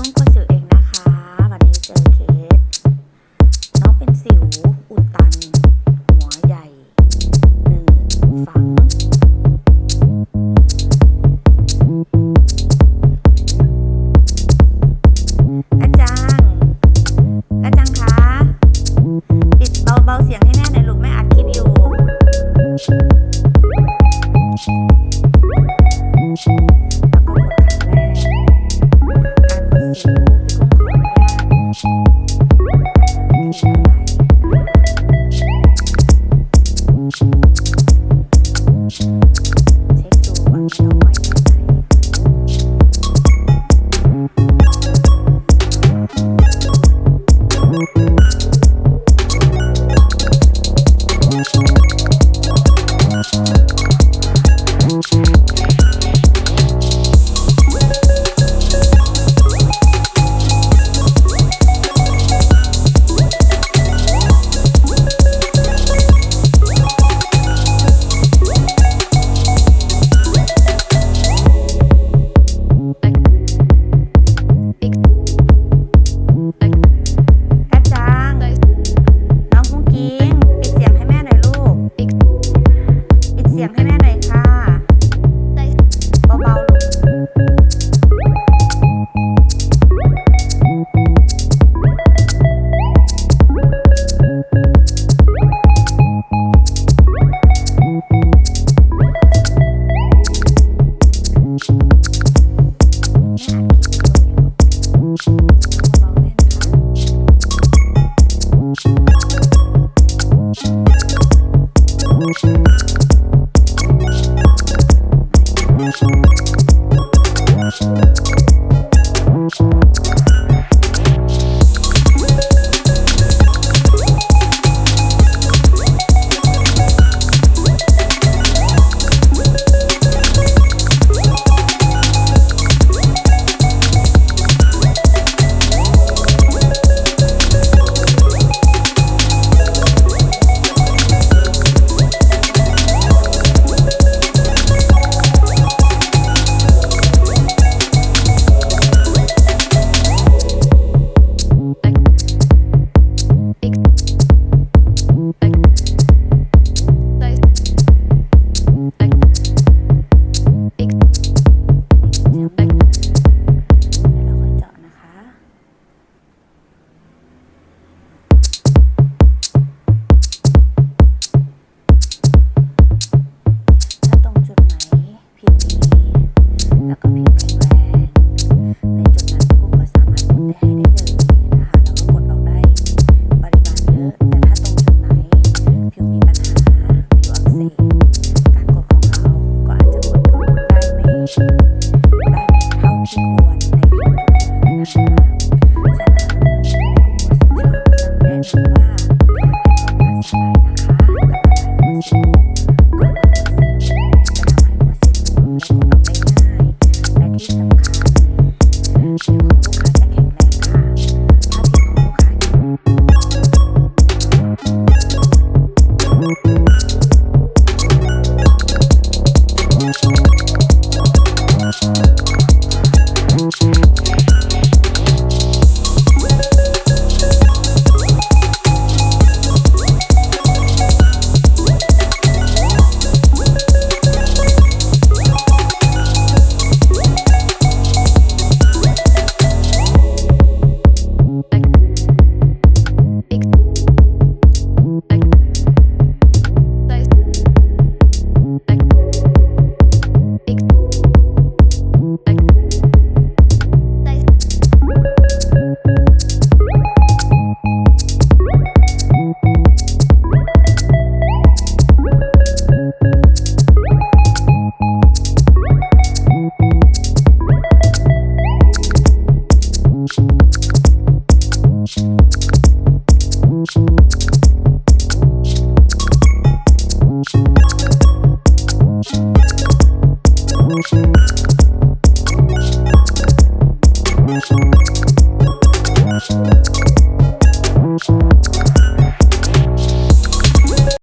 กุ้งคนสิวเองนะคะวันนี้เจอเคสน้องเป็นสิวอุดตันหัวใหญ่หนืดฝังกระจังคะปิดเบาๆเสียงให้แม่หน่อยลูกแม่อัดคลิปอยู่แล้วก็กดครั้งแรกการกดสิวพี่กุ้งขออนุญาตอาจจะไม่ดีเช็คดูว่าเราไหวแค่ไหนให้แม่หน่อยค่ะเบาๆลูกแล้วก็ผิวแข็งแรงในจุดนั้นกุ้งก็สามารถกดได้ให้ได้เลยนะคะแล้วก็กดออกได้ปริมาณเยอะแต่ถ้าตรงจุดไหนผิวมีปัญหาผิวอักเสบการกดของเราก็อาจจะกดได้ไม่เท่าที่ควรในผิวทุกที่นะคะฉะนั้นที่กุ้งชอบสั่งแนะนำว่าให้คนรักสบายนะคะกับอะไรมือสิว